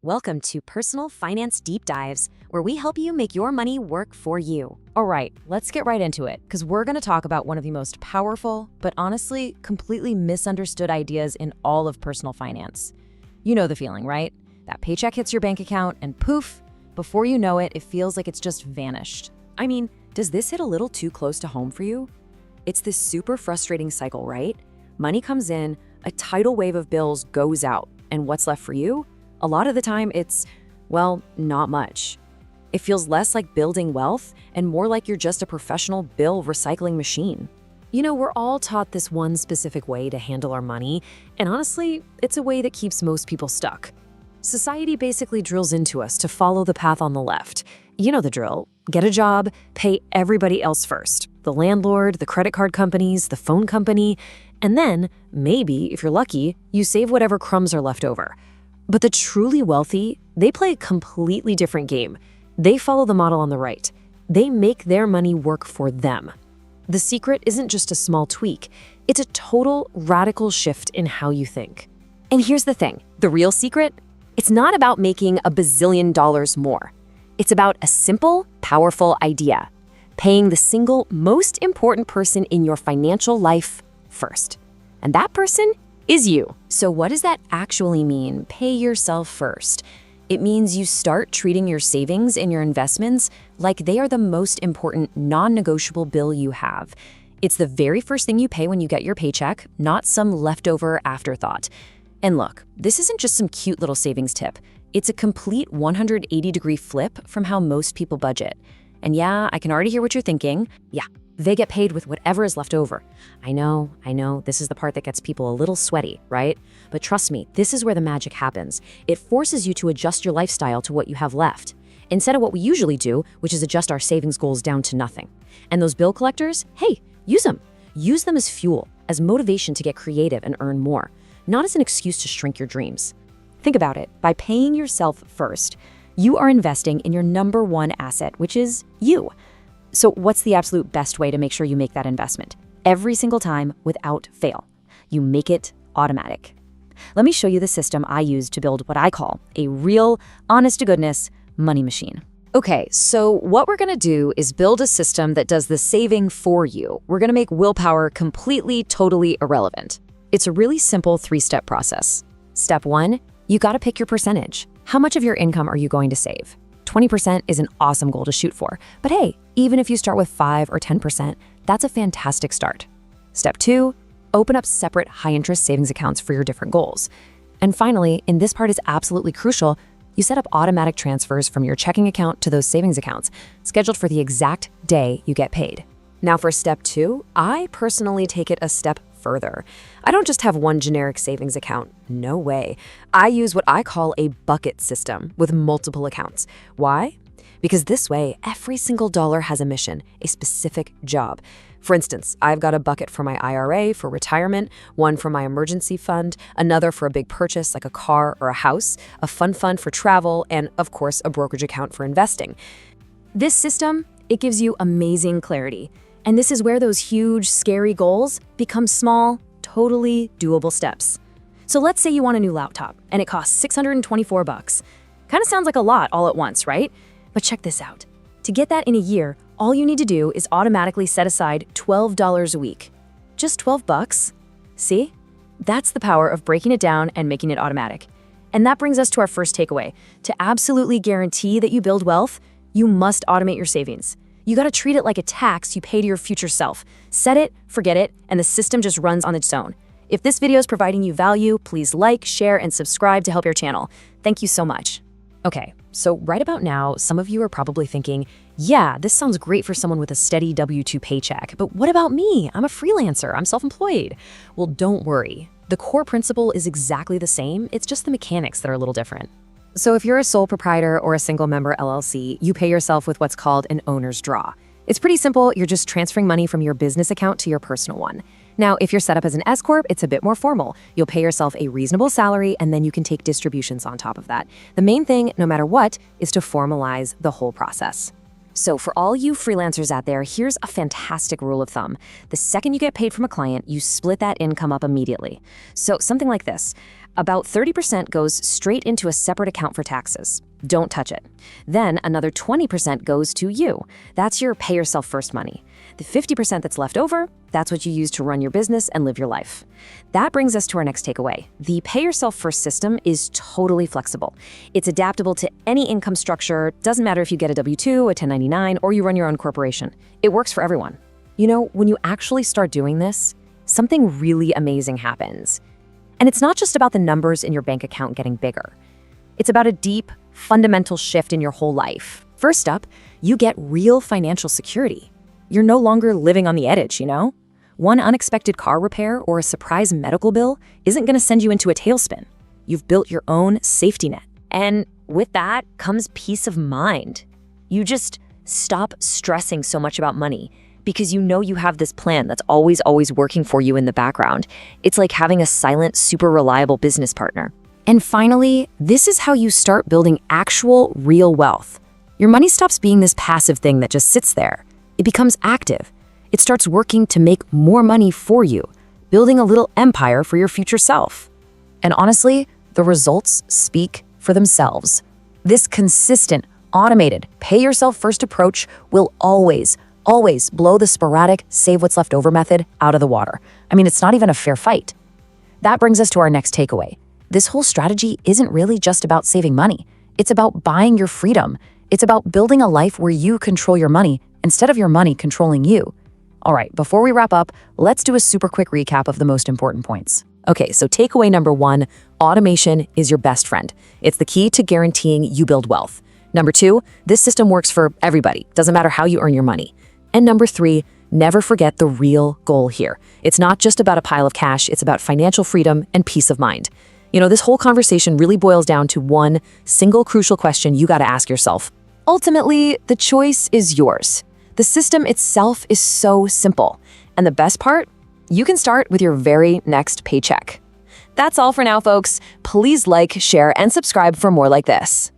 Welcome to Personal Finance Deep Dives, where we help you make your money work for you. All right, let's get right into it, because we're going to talk about one of the most powerful, but honestly, completely misunderstood ideas in all of personal finance. You know the feeling, right? That paycheck hits your bank account and poof, before you know it, it feels like it's just vanished. I mean, does this hit a little too close to home for you? It's this super frustrating cycle, right? Money comes in, a tidal wave of bills goes out, and what's left for you? A lot of the time it's, well, not much. It feels less like building wealth and more like you're just a professional bill recycling machine. You know, we're all taught this one specific way to handle our money, and honestly, it's a way that keeps most people stuck. Society basically drills into us to follow the path on the left. You know the drill. Get a job, pay everybody else first. The landlord, the credit card companies, the phone company, and then, maybe, if you're lucky, you save whatever crumbs are left over. But the truly wealthy, they play a completely different game. They follow the model on the right. They make their money work for them. The secret isn't just a small tweak. It's a total radical shift in how you think. And here's the thing, the real secret? It's not about making $1 bazillion more. It's about a simple, powerful idea. Paying the single most important person in your financial life first. And that person is you. So what does that actually mean, pay yourself first? It means you start treating your savings and your investments like they are the most important non-negotiable bill you have. It's the very first thing you pay when you get your paycheck, not some leftover afterthought. And look, this isn't just some cute little savings tip. It's a complete 180-degree flip from how most people budget. And yeah, I can already hear what you're thinking. Yeah, they get paid with whatever is left over. I know, this is the part that gets people a little sweaty, right? But trust me, this is where the magic happens. It forces you to adjust your lifestyle to what you have left, instead of what we usually do, which is adjust our savings goals down to nothing. And those bill collectors, hey, use them. Use them as fuel, as motivation to get creative and earn more, not as an excuse to shrink your dreams. Think about it. By paying yourself first, you are investing in your number one asset, which is you. So what's the absolute best way to make sure you make that investment? Every single time, without fail. You make it automatic. Let me show you the system I use to build what I call a real, honest-to-goodness money machine. Okay, so what we're gonna do is build a system that does the saving for you. We're gonna make willpower completely, totally irrelevant. It's a really simple 3-step process. Step 1, you gotta pick your percentage. How much of your income are you going to save? 20% is an awesome goal to shoot for, but hey, even if you start with 5 or 10%, that's a fantastic start. Step 2, open up separate high-interest savings accounts for your different goals. And finally, and this part is absolutely crucial, you set up automatic transfers from your checking account to those savings accounts, scheduled for the exact day you get paid. Now for step 2, I personally take it a step further. I don't just have one generic savings account. No way. I use what I call a bucket system with multiple accounts. Why? Because this way, every single dollar has a mission, a specific job. For instance, I've got a bucket for my IRA for retirement, one for my emergency fund, another for a big purchase like a car or a house, a fund for travel, and of course, a brokerage account for investing. This system, it gives you amazing clarity. And this is where those huge, scary goals become small, totally doable steps. So let's say you want a new laptop and it costs $624. Kind of sounds like a lot all at once, right? But check this out. To get that in a year, all you need to do is automatically set aside $12 a week. Just $12? See? That's the power of breaking it down and making it automatic. And that brings us to our first takeaway. To absolutely guarantee that you build wealth, you must automate your savings. You gotta treat it like a tax you pay to your future self. Set it, forget it, and the system just runs on its own. If this video is providing you value, please like, share, and subscribe to help your channel. Thank you so much. Okay, so right about now, some of you are probably thinking, yeah, this sounds great for someone with a steady W-2 paycheck, but what about me? I'm a freelancer, I'm self-employed. Well, don't worry. The core principle is exactly the same, it's just the mechanics that are a little different. So if you're a sole proprietor or a single member LLC, you pay yourself with what's called an owner's draw. It's pretty simple, you're just transferring money from your business account to your personal one. Now, if you're set up as an S-Corp, it's a bit more formal. You'll pay yourself a reasonable salary and then you can take distributions on top of that. The main thing, no matter what, is to formalize the whole process. So for all you freelancers out there, here's a fantastic rule of thumb. The second you get paid from a client, you split that income up immediately. So something like this. About 30% goes straight into a separate account for taxes. Don't touch it. Then another 20% goes to you. That's your pay yourself first money. The 50% that's left over, that's what you use to run your business and live your life. That brings us to our next takeaway. The pay yourself first system is totally flexible. It's adaptable to any income structure. Doesn't matter if you get a W-2, a 1099, or you run your own corporation. It works for everyone. You know, when you actually start doing this, something really amazing happens. And it's not just about the numbers in your bank account getting bigger. It's about a deep, fundamental shift in your whole life. First up, you get real financial security. You're no longer living on the edge, you know? One unexpected car repair or a surprise medical bill isn't going to send you into a tailspin. You've built your own safety net. And with that comes peace of mind. You just stop stressing so much about money because you know you have this plan that's always working for you in the background. It's like having a silent, super reliable business partner. And finally, this is how you start building actual, real wealth. Your money stops being this passive thing that just sits there. It becomes active. It starts working to make more money for you, building a little empire for your future self. And honestly, the results speak for themselves. This consistent, automated, pay yourself first approach will always blow the sporadic save what's left over method out of the water. I mean, it's not even a fair fight. That brings us to our next takeaway. This whole strategy isn't really just about saving money. It's about buying your freedom. It's about building a life where you control your money instead of your money controlling you. All right, before we wrap up, let's do a super quick recap of the most important points. Okay, so takeaway number 1, automation is your best friend. It's the key to guaranteeing you build wealth. Number 2, this system works for everybody. Doesn't matter how you earn your money. And number 3, never forget the real goal here. It's not just about a pile of cash, it's about financial freedom and peace of mind. You know, this whole conversation really boils down to one single crucial question you got to ask yourself. Ultimately, the choice is yours. The system itself is so simple. And the best part? You can start with your very next paycheck. That's all for now, folks. Please like, share, and subscribe for more like this.